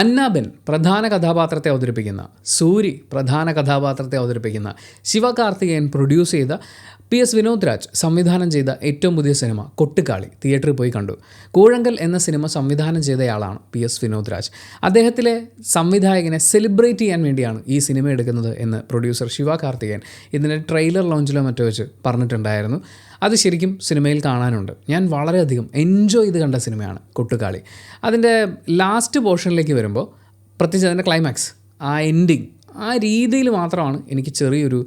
അന്നാബെൻ പ്രധാന കഥാപാത്രത്തെ അവതരിപ്പിക്കുന്ന, സൂരി പ്രധാന കഥാപാത്രത്തെ അവതരിപ്പിക്കുന്ന, ശിവകാർത്തികേയൻ പ്രൊഡ്യൂസ് ചെയ്ത, PS വിനോദ് രാജ് സംവിധാനം ചെയ്ത ഏറ്റവും പുതിയ സിനിമ കൊട്ടുകാളി തിയേറ്ററിൽ പോയി കണ്ടു. കൂഴങ്കൽ എന്ന സിനിമ സംവിധാനം ചെയ്തയാളാണ് PS വിനോദ് രാജ്. അദ്ദേഹത്തിലെ സംവിധായകനെ സെലിബ്രേറ്റ് ചെയ്യാൻ വേണ്ടിയാണ് ഈ സിനിമ എടുക്കുന്നത് എന്ന് പ്രൊഡ്യൂസർ ശിവകാർത്തികേയൻ ഇതിൻ്റെ ട്രെയിലർ ലോഞ്ചിലോ മറ്റോ വെച്ച് പറഞ്ഞിട്ടുണ്ടായിരുന്നു. അത് ശരിക്കും സിനിമയിൽ കാണാനുണ്ട്. ഞാൻ വളരെയധികം എൻജോയ് ചെയ്ത് കണ്ട സിനിമയാണ് കൊട്ടുകാളി. അതിൻ്റെ ലാസ്റ്റ് പോർഷനിലേക്ക് വരുമ്പോൾ, പ്രത്യേകിച്ച് അതിൻ്റെ ക്ലൈമാക്സ്, ആ എൻഡിങ്, ആ രീതിയിൽ മാത്രമാണ് എനിക്ക് ചെറിയൊരു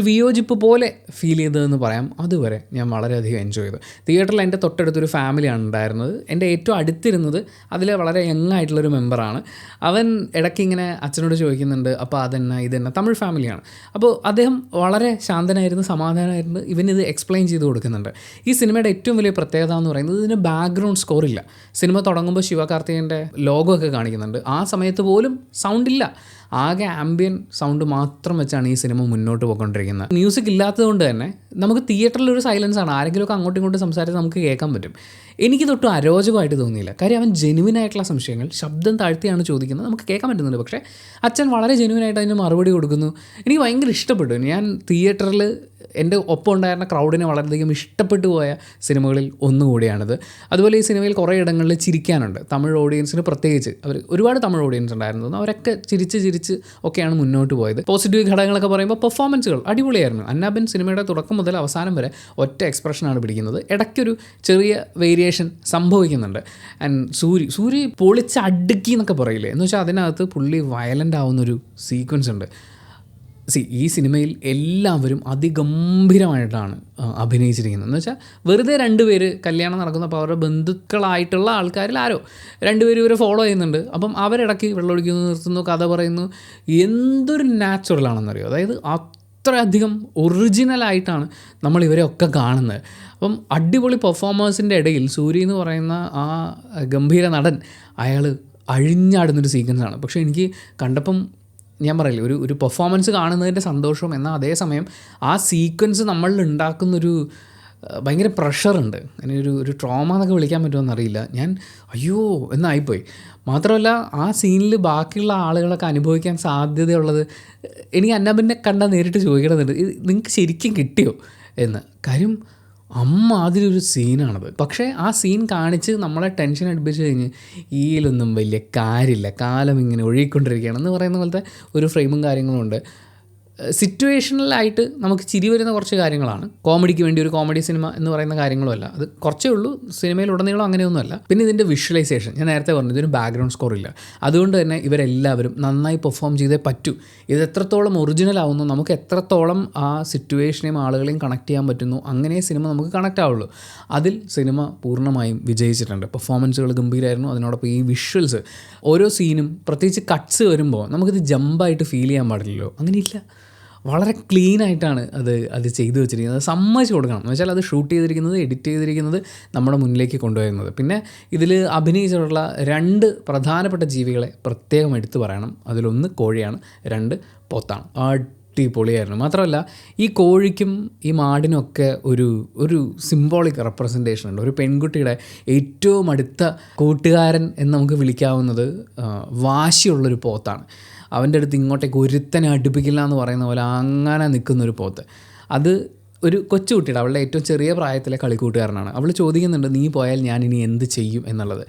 വിയോജിപ്പ് പോലെ ഫീൽ ചെയ്തതെന്ന് പറയാം. അതുവരെ ഞാൻ വളരെയധികം എൻജോയ് ചെയ്തു. തിയേറ്ററിൽ എൻ്റെ തൊട്ടടുത്തൊരു ഫാമിലിയാണ് ഉണ്ടായിരുന്നത്. എൻ്റെ ഏറ്റവും അടുത്തിരുന്നത് അതിലെ വളരെ യങ് ആയിട്ടുള്ളൊരു മെമ്പറാണ്. അവൻ ഇടയ്ക്ക് ഇങ്ങനെ അച്ഛനോട് ചോദിക്കുന്നുണ്ട്, അപ്പോൾ അതെന്നാ ഇതെന്നാ. തമിഴ് ഫാമിലിയാണ്. അപ്പോൾ അദ്ദേഹം വളരെ ശാന്തനായിരുന്നു, സമാധാനമായിരുന്നു. ഇവനിത് എക്സ്പ്ലെയിൻ ചെയ്ത് കൊടുക്കുന്നുണ്ട്. ഈ സിനിമയുടെ ഏറ്റവും വലിയ പ്രത്യേകത എന്ന് പറയുന്നത് ഇതിന് ബാക്ക്ഗ്രൗണ്ട് സ്കോർ ഇല്ല. സിനിമ തുടങ്ങുമ്പോൾ ശിവകാർത്തികേയൻ്റെ ലോഗോ ഒക്കെ കാണിക്കുന്നുണ്ട്. ആ സമയത്ത് പോലും സൗണ്ടില്ല. ആകെ ആംബിയൻ സൗണ്ട് മാത്രം വെച്ചാണ് ഈ സിനിമ മുന്നോട്ട് പോയിക്കൊണ്ടിരിക്കുന്നത്. മ്യൂസിക് ഇല്ലാത്തത് കൊണ്ട് തന്നെ നമുക്ക് തിയേറ്ററിലൊരു സൈലൻസ് ആണ്. ആരെങ്കിലുമൊക്കെ അങ്ങോട്ടും ഇങ്ങോട്ടും സംസാരിച്ച് നമുക്ക് കേൾക്കാൻ പറ്റും. എനിക്ക് തൊട്ടും അരോചകമായിട്ട് തോന്നിയില്ല. കാര്യം അവൻ ജെനുവിനായിട്ടുള്ള സംശയങ്ങൾ ശബ്ദം താഴ്ത്തിയാണ് ചോദിക്കുന്നത്, നമുക്ക് കേൾക്കാൻ പറ്റുന്നുണ്ട്. പക്ഷേ അച്ഛൻ വളരെ ജെനുവിനായിട്ട് അതിന് മറുപടി കൊടുക്കുന്നു. എനിക്ക് ഭയങ്കര ഇഷ്ടപ്പെട്ടു. ഞാൻ തിയേറ്ററിൽ എൻ്റെ ഒപ്പം ഉണ്ടായിരുന്ന ക്രൗഡിനെ വളരെയധികം ഇഷ്ടപ്പെട്ടു പോയ സിനിമകളിൽ ഒന്നുകൂടിയാണിത്. അതുപോലെ ഈ സിനിമയിൽ കുറേ ഇടങ്ങളിൽ ചിരിക്കാനുണ്ട്. തമിഴ് ഓഡിയൻസിന് പ്രത്യേകിച്ച്, അവർ ഒരുപാട് തമിഴ് ഓഡിയൻസ് ഉണ്ടായിരുന്നു. അവരൊക്കെ ചിരിച്ച് ഒക്കെയാണ് മുന്നോട്ട് പോയത്. പോസിറ്റീവ് ഘടകങ്ങളൊക്കെ പറയുമ്പോൾ പെർഫോമൻസുകൾ അടിപൊളിയായിരുന്നു. അന്നാബെൻ സിനിമയുടെ തുടക്കം മുതൽ അവസാനം വരെ ഒറ്റ എക്സ്പ്രഷനാണ് പിടിക്കുന്നത്. ഇടയ്ക്കൊരു ചെറിയ വേരിയേഷൻ സംഭവിക്കുന്നുണ്ട്. ആൻഡ് സൂരി പൊളിച്ച് അടുക്കി എന്നൊക്കെ പറയില്ലേ, എന്ന് വെച്ചാൽ അതിനകത്ത് പുള്ളി വയലൻ്റ് ആവുന്നൊരു സീക്വൻസ് ഉണ്ട്. ഈ സിനിമയിൽ എല്ലാവരും അതിഗംഭീരമായിട്ടാണ് അഭിനയിച്ചിരിക്കുന്നത്. എന്ന് വെച്ചാൽ വെറുതെ രണ്ടുപേര് കല്യാണം നടക്കുന്നപ്പോൾ അവരുടെ ബന്ധുക്കളായിട്ടുള്ള ആൾക്കാരിൽ ആരോ രണ്ടുപേരും ഇവരെ ഫോളോ ചെയ്യുന്നുണ്ട്. അപ്പം അവരിടയ്ക്ക് വെള്ളമൊഴിക്കുന്നു, നിർത്തുന്നു, കഥ പറയുന്നു. എന്തൊരു നാച്ചുറലാണെന്നറിയോ. അതായത് അത്രയധികം ഒറിജിനലായിട്ടാണ് നമ്മൾ ഇവരെ ഒക്കെ കാണുന്നത്. അപ്പം അടിപൊളി പെർഫോമേഴ്സിൻ്റെ ഇടയിൽ സൂരി എന്ന് പറയുന്ന ആ ഗംഭീര നടൻ, അയാൾ അഴിഞ്ഞാടുന്നൊരു സീക്വൻസാണ്. പക്ഷേ എനിക്ക് കണ്ടപ്പം ഞാൻ പറയില്ല, ഒരു പെർഫോമൻസ് കാണുന്നതിൻ്റെ സന്തോഷവും, എന്നാൽ അതേസമയം ആ സീക്വൻസ് നമ്മളിൽ ഉണ്ടാക്കുന്നൊരു ഭയങ്കര പ്രഷറുണ്ട്. അതിന് ഒരു ട്രോമ എന്നൊക്കെ വിളിക്കാൻ പറ്റുമെന്നറിയില്ല. ഞാൻ അയ്യോ എന്നായിപ്പോയി. മാത്രമല്ല ആ സീനിൽ ബാക്കിയുള്ള ആളുകളൊക്കെ അനുഭവിക്കാൻ സാധ്യതയുള്ളത് എനിക്ക് അന്നാബെന്നെ കണ്ടാൽ നേരിട്ട് ചോദിക്കണമെന്നുണ്ട്, നിങ്ങൾക്ക് ശരിക്കും കിട്ടിയോ എന്ന്. കാര്യം അതിലൊരു സീനാണത്. പക്ഷേ ആ സീൻ കാണിച്ച് നമ്മളെ ടെൻഷൻ അടുപ്പിച്ച് കഴിഞ്ഞ് ഈയിലൊന്നും വലിയ കാര്യമില്ല, കാലം ഇങ്ങനെ ഒഴുകിക്കൊണ്ടിരിക്കുകയാണെന്ന് പറയുന്ന പോലത്തെ ഒരു ഫ്രെയിമും കാര്യങ്ങളും ഉണ്ട്. സിറ്റുവേഷണലായിട്ട് നമുക്ക് ചിരി വരുന്ന കുറച്ച് കാര്യങ്ങളാണ്. കോമഡിക്ക് വേണ്ടി ഒരു കോമഡി സിനിമ എന്ന് പറയുന്ന കാര്യങ്ങളുമല്ല. അത് കുറച്ചേ ഉള്ളൂ. സിനിമയിലുടനീളം അങ്ങനെയൊന്നുമല്ല. പിന്നെ ഇതിൻ്റെ വിഷ്വലൈസേഷൻ, ഞാൻ നേരത്തെ പറഞ്ഞു, ഇതിന് ബാക്ക്ഗ്രൗണ്ട് സ്കോർ ഇല്ല. അതുകൊണ്ട് തന്നെ ഇവരെല്ലാവരും നന്നായി പെർഫോം ചെയ്തേ പറ്റൂ. ഇത് എത്രത്തോളം ഒറിജിനൽ ആവുന്നു, നമുക്ക് എത്രത്തോളം ആ സിറ്റുവേഷനെയും ആളുകളെയും കണക്ട് ചെയ്യാൻ പറ്റുന്നു, അങ്ങനെ സിനിമ നമുക്ക് കണക്റ്റ് ആവുള്ളൂ. അതിൽ സിനിമ പൂർണ്ണമായും വിജയിച്ചിട്ടുണ്ട്. പെർഫോമൻസുകൾ ഗംഭീരമായിരുന്നു. അതിനോടൊപ്പം ഈ വിഷ്വൽസ്, ഓരോ സീനും പ്രത്യേകിച്ച് കട്ട്സ് വരുമ്പോൾ നമുക്കിത് ജമ്പായിട്ട് ഫീൽ ചെയ്യാൻ പാടില്ലല്ലോ. അങ്ങനെയില്ല, വളരെ ക്ലീനായിട്ടാണ് അത് ചെയ്തു വെച്ചിരിക്കുന്നത്. അത് സമ്മതിച്ച് കൊടുക്കണം. എന്ന് വെച്ചാൽ അത് ഷൂട്ട് ചെയ്തിരിക്കുന്നത്, എഡിറ്റ് ചെയ്തിരിക്കുന്നത്, നമ്മുടെ മുന്നിലേക്ക് കൊണ്ടുവരുന്നത്. പിന്നെ ഇതിൽ അഭിനയിച്ചിട്ടുള്ള 2 പ്രധാനപ്പെട്ട ജീവികളെ പ്രത്യേകം എടുത്തു പറയണം. അതിലൊന്ന് കോഴിയാണ്, 2 പോത്താണ്. അടിപൊളിയായിരുന്നു. മാത്രമല്ല ഈ കോഴിക്കും ഈ മാടിനൊക്കെ ഒരു സിംബോളിക് റെപ്രസെൻറ്റേഷൻ ഉണ്ട്. ഒരു പെൺകുട്ടിയുടെ ഏറ്റവും അടുത്ത കൂട്ടുകാരൻ എന്ന് നമുക്ക് വിളിക്കാവുന്നത് വാശിയുള്ളൊരു പോത്താണ്. അവൻ്റെ അടുത്ത് ഇങ്ങോട്ടേക്ക് ഒരുത്തനെ അടുപ്പിക്കില്ല എന്ന് പറയുന്ന പോലെ അങ്ങനെ നിൽക്കുന്നൊരു പോത്ത്. അത് ഒരു കൊച്ചുകുട്ടിയുടെ, അവളുടെ ഏറ്റവും ചെറിയ പ്രായത്തിലെ കളിക്കൂട്ടുകാരനാണ്. അവൾ ചോദിക്കുന്നുണ്ട്, നീ പോയാൽ ഞാൻ ഇനി എന്ത് ചെയ്യും എന്നുള്ളത്.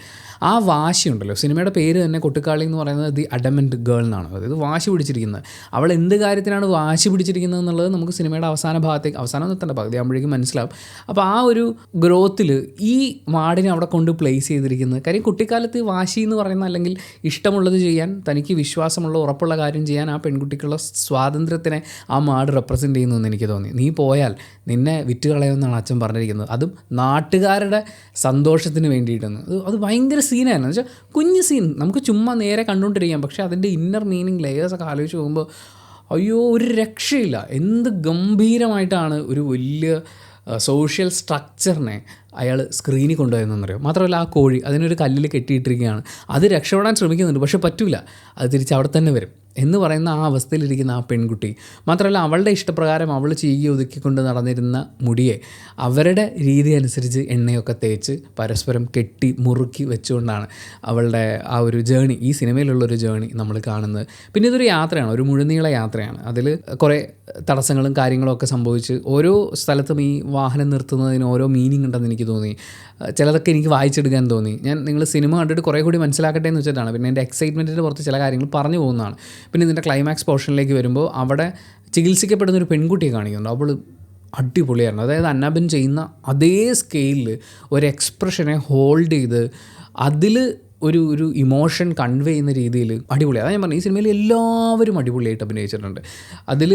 ആ വാശിയുണ്ടല്ലോ, സിനിമയുടെ പേര് തന്നെ കൊട്ടുകാളി എന്ന് പറയുന്നത് ദി അഡമൻറ്റ് ഗേൾ എന്നാണ്. അതായത് വാശി പിടിച്ചിരിക്കുന്നത്. അവൾ എന്ത് കാര്യത്തിനാണ് വാശി പിടിച്ചിരിക്കുന്നത് എന്നുള്ളത് നമുക്ക് സിനിമയുടെ അവസാനം നിർത്തേണ്ട പകുതി ആകുമ്പോഴേക്കും മനസ്സിലാവും. അപ്പോൾ ആ ഒരു ഗ്രോത്തിൽ ഈ മാടിനെ അവിടെ കൊണ്ട് പ്ലേസ് ചെയ്തിരിക്കുന്നത്, കാര്യം കുട്ടിക്കാലത്ത് വാശി എന്ന് പറയുന്ന, അല്ലെങ്കിൽ ഇഷ്ടമുള്ളത് ചെയ്യാൻ, തനിക്ക് വിശ്വാസമുള്ള ഉറപ്പുള്ള കാര്യം ചെയ്യാൻ ആ പെൺകുട്ടിക്കുള്ള സ്വാതന്ത്ര്യത്തിനെ ആ മാട് റെപ്രസെൻറ്റ് ചെയ്യുന്നു എന്ന് എനിക്ക് തോന്നി. നീ പോയാൽ നിന്നെ വിറ്റ് കളയുമെന്നാണ് അച്ഛൻ പറഞ്ഞിരിക്കുന്നത്. അതും നാട്ടുകാരുടെ സന്തോഷത്തിന് വേണ്ടിയിട്ടെന്ന്. അത് ഭയങ്കര സീനായിരുന്നു. എന്ന് വെച്ചാൽ കുഞ്ഞ് സീൻ, നമുക്ക് ചുമ്മാ നേരെ കണ്ടുകൊണ്ടിരിക്കാം. പക്ഷേ അതിൻ്റെ ഇന്നർ മീനിങ് ലെയേഴ്സൊക്കെ ആലോചിച്ച് പോകുമ്പോൾ അയ്യോ ഒരു രക്ഷയില്ല. എന്ത് ഗംഭീരമായിട്ടാണ് ഒരു വലിയ സോഷ്യൽ സ്ട്രക്ചറിനെ അയാൾ സ്ക്രീനിൽ കൊണ്ടുപോയെന്നറിയോ. മാത്രമല്ല ആ കോഴി അതിനൊരു കല്ലിൽ കെട്ടിയിട്ടിരിക്കുകയാണ്. അത് രക്ഷപ്പെടാൻ ശ്രമിക്കുന്നുണ്ട്, പക്ഷേ പറ്റില്ല, അത് തിരിച്ച് അവിടെ തന്നെ വരും എന്ന് പറയുന്ന ആ അവസ്ഥയിലിരിക്കുന്ന ആ പെൺകുട്ടി. മാത്രമല്ല അവളുടെ ഇഷ്ടപ്രകാരം അവൾ ചീകി ഒതുക്കിക്കൊണ്ട് നടന്നിരുന്ന മുടിയെ അവരുടെ രീതി അനുസരിച്ച് എണ്ണയൊക്കെ തേച്ച് പരസ്പരം കെട്ടി മുറുക്കി വെച്ചുകൊണ്ടാണ് അവളുടെ ആ ഒരു ജേണി, ഈ സിനിമയിലുള്ളൊരു ജേണി നമ്മൾ കാണുന്നത്. പിന്നെ ഇതൊരു യാത്രയാണ്, ഒരു മുഴുനീള യാത്രയാണ്. അതിൽ കുറേ തടസ്സങ്ങളും കാര്യങ്ങളും ഒക്കെ സംഭവിച്ച് ഓരോ സ്ഥലത്തും ഈ വാഹനം നിർത്തുന്നതിന് ഓരോ മീനിങ് ഉണ്ടെന്ന് എനിക്ക് തോന്നി. ചിലതൊക്കെ എനിക്ക് വായിച്ചെടുക്കാൻ തോന്നി. നിങ്ങൾ സിനിമ കണ്ടിട്ട് കുറേ കൂടി മനസ്സിലാക്കട്ടെ എന്ന് വെച്ചിട്ടാണ്. പിന്നെ എൻ്റെ എക്സൈറ്റ്മെൻറ്റിൻ്റെ പുറത്ത് ചില കാര്യങ്ങൾ പറഞ്ഞു പോകുന്നതാണ്. പിന്നെ ഇതിൻ്റെ ക്ലൈമാക്സ് പോർഷനിലേക്ക് വരുമ്പോൾ അവിടെ ചികിത്സിക്കപ്പെടുന്നൊരു പെൺകുട്ടിയെ കാണിക്കുന്നുണ്ട്. അവൾ അടിപൊളിയായിരുന്നു. അതായത് അന്നാബൻ ചെയ്യുന്ന അതേ സ്കെയിലിൽ ഒരു എക്സ്പ്രഷനെ ഹോൾഡ് ചെയ്ത് അതിൽ ഒരു ഇമോഷൻ കൺവേ ചെയ്യുന്ന രീതിയിൽ അടിപൊളിയാണ്. അതാണ് ഞാൻ പറഞ്ഞു, ഈ സിനിമയിൽ എല്ലാവരും അടിപൊളിയായിട്ട് അഭിനയിച്ചിട്ടുണ്ട്. അതിൽ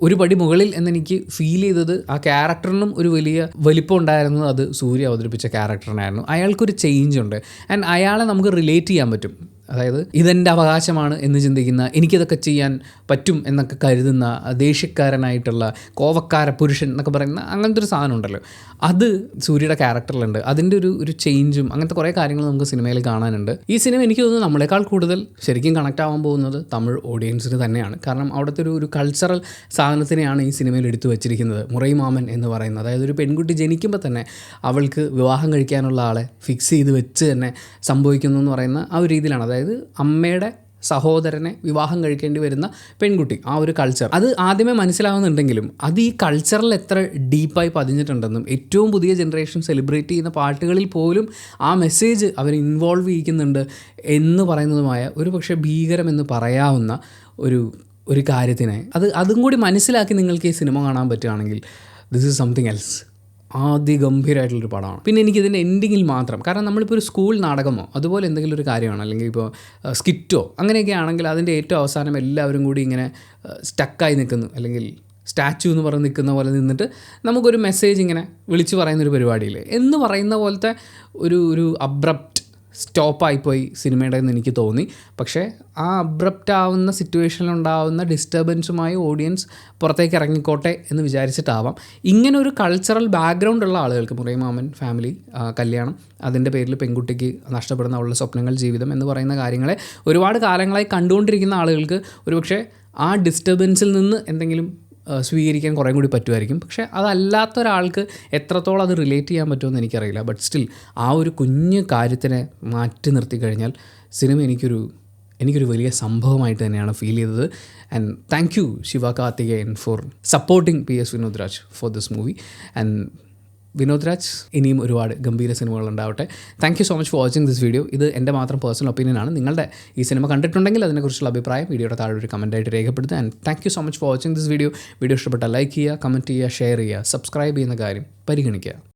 ഒരു പടി മുകളിൽ എന്നെനിക്ക് ഫീൽ ചെയ്തത് ആ ക്യാരക്ടറിനും ഒരു വലിയ വലിപ്പം ഉണ്ടായിരുന്നത് അത് സൂര്യ അവതരിപ്പിച്ച ക്യാരക്ടറിനായിരുന്നു. അയാൾക്കൊരു ചേഞ്ച് ഉണ്ട് ആൻഡ് അയാളെ നമുക്ക് റിലേറ്റ് ചെയ്യാൻ പറ്റും. അതായത് ഇതെൻ്റെ അവകാശമാണ് എന്ന് ചിന്തിക്കുന്ന, എനിക്കിതൊക്കെ ചെയ്യാൻ പറ്റും എന്നൊക്കെ കരുതുന്ന ദേഷ്യക്കാരനായിട്ടുള്ള കോവക്കാര പുരുഷൻ എന്നൊക്കെ പറയുന്ന അങ്ങനത്തെ ഒരു സാധനം ഉണ്ടല്ലോ, അത് സൂര്യയുടെ ക്യാരക്ടറിലുണ്ട്. അതിൻ്റെ ഒരു ചേഞ്ചും അങ്ങനത്തെ കുറേ കാര്യങ്ങൾ നമുക്ക് സിനിമയിൽ കാണാനുണ്ട്. ഈ സിനിമ എനിക്ക് തോന്നുന്നു നമ്മളെക്കാൾ കൂടുതൽ ശരിക്കും കണക്റ്റ് ആവാൻ പോകുന്നത് തമിഴ് ഓഡിയൻസിന് തന്നെയാണ്. കാരണം അവിടുത്തെ ഒരു കൾച്ചറൽ സാധനത്തിനെയാണ് ഈ സിനിമയിൽ എടുത്തു വച്ചിരിക്കുന്നത്. മുറൈമാമൻ എന്ന് പറയുന്നത്, അതായത് ഒരു പെൺകുട്ടി ജനിക്കുമ്പോൾ തന്നെ അവൾക്ക് വിവാഹം കഴിക്കാനുള്ള ആളെ ഫിക്സ് ചെയ്ത് വെച്ച് തന്നെ സംഭവിക്കുന്നു എന്ന് പറയുന്ന ആ ഒരു രീതിയിലാണ്. അതായത് അമ്മയുടെ സഹോദരനെ വിവാഹം കഴിക്കേണ്ടി വരുന്ന പെൺകുട്ടി, ആ ഒരു കൾച്ചർ അത് ആദ്യമേ മനസ്സിലാവുന്നുണ്ടെങ്കിലും അത് ഈ കൾച്ചറിൽ എത്ര ഡീപ്പായി പതിഞ്ഞിട്ടുണ്ടെന്നും ഏറ്റവും പുതിയ ജനറേഷൻ സെലിബ്രേറ്റ് ചെയ്യുന്ന പാട്ടുകളിൽ പോലും ആ മെസ്സേജ് അവർ ഇൻവോൾവ് ചെയ്യിക്കുന്നുണ്ട് എന്ന് പറയുന്നതുമായ ഒരു പക്ഷേ ഭീകരമെന്ന് പറയാവുന്ന ഒരു കാര്യത്തിനെ അതും കൂടി മനസ്സിലാക്കി നിങ്ങൾക്ക് ഈ സിനിമ കാണാൻ പറ്റുകയാണെങ്കിൽ ദിസ് ഈസ് സംതിങ് എൽസ്. അതിഗംഭീരമായിട്ടുള്ളൊരു പടമാണ്. പിന്നെ എനിക്കിതിൻ്റെ എൻഡിങ്ങിൽ മാത്രം, കാരണം നമ്മളിപ്പോൾ ഒരു സ്കൂൾ നാടകമോ അതുപോലെ എന്തെങ്കിലും ഒരു കാര്യമാണ്, അല്ലെങ്കിൽ ഇപ്പോൾ സ്കിറ്റോ അങ്ങനെയൊക്കെ ആണെങ്കിൽ അതിൻ്റെ ഏറ്റവും അവസാനം എല്ലാവരും കൂടി ഇങ്ങനെ സ്റ്റക്കായി നിൽക്കുന്നു, അല്ലെങ്കിൽ സ്റ്റാച്ചു എന്ന് പറഞ്ഞ് നിൽക്കുന്ന പോലെ നിന്നിട്ട് നമുക്കൊരു മെസ്സേജ് ഇങ്ങനെ വിളിച്ചു പറയുന്നൊരു പരിപാടിയില്ല എന്ന് പറയുന്ന പോലത്തെ ഒരു അബ്രപ്റ്റ് സ്റ്റോപ്പായിപ്പോയി സിനിമയുടെ എന്ന് എനിക്ക് തോന്നി. പക്ഷേ ആ അബ്രപ്റ്റ് ആവുന്ന സിറ്റുവേഷനിലുണ്ടാവുന്ന ഡിസ്റ്റർബൻസുമായി ഓഡിയൻസ് പുറത്തേക്ക് ഇറങ്ങിക്കോട്ടെ എന്ന് വിചാരിച്ചിട്ടാവാം ഇങ്ങനെ ഒരു കൾച്ചറൽ ബാക്ക്ഗ്രൗണ്ട് ഉള്ള ആളുകൾക്ക്, മുറൈമാമൻ ഫാമിലി, കല്യാണം, അതിൻ്റെ പേരിൽ പെൺകുട്ടിക്ക് നഷ്ടപ്പെടുന്ന അവളുടെ സ്വപ്നങ്ങൾ, ജീവിതം എന്ന് പറയുന്ന കാര്യങ്ങളെ ഒരുപാട് കാലങ്ങളായി കണ്ടുകൊണ്ടിരിക്കുന്ന ആളുകൾക്ക് ഒരുപക്ഷെ ആ ഡിസ്റ്റർബൻസിൽ നിന്ന് എന്തെങ്കിലും സ്വീകരിക്കാൻ കുറേ കൂടി പറ്റുമായിരിക്കും. പക്ഷേ അതല്ലാത്ത ഒരാൾക്ക് എത്രത്തോളം അത് റിലേറ്റ് ചെയ്യാൻ പറ്റുമെന്ന് എനിക്കറിയില്ല. ബട്ട് സ്റ്റിൽ ആ ഒരു കുഞ്ഞു കാര്യത്തിനെ മാറ്റി നിർത്തി കഴിഞ്ഞാൽ സിനിമ എനിക്കൊരു വലിയ സംഭവമായിട്ട് തന്നെയാണ് ഫീൽ ചെയ്തത്. And thank you Shiva Karthikeyan for supporting PS Vinod Raj for this movie. And Vinod Raj ഇനിയും ഒരുപാട് ഗംഭീര സിനിമകളുണ്ടാവട്ടെ. Thank you so much for watching this video. ഇത് എൻ്റെ മാത്രം പേഴ്സണൽ ഒപ്പീനിയനാണ്. നിങ്ങളുടെ ഈ സിനിമ കണ്ടിട്ടുണ്ടെങ്കിൽ അതിനെക്കുറിച്ചുള്ള അഭിപ്രായം വീഡിയോയുടെ താഴെ ഒരു കമൻറ്റായിട്ട് രേഖപ്പെടുത്തുക. And thank you so much for watching this video. Video ഇഷ്ടപ്പെട്ടാൽ ലൈക്ക് ചെയ്യുക, കമൻറ്റ് ചെയ്യുക, ഷെയർ ചെയ്യുക, സബ്സ്ക്രൈബ് ചെയ്യുന്ന കാര്യം പരിഗണിക്കുക.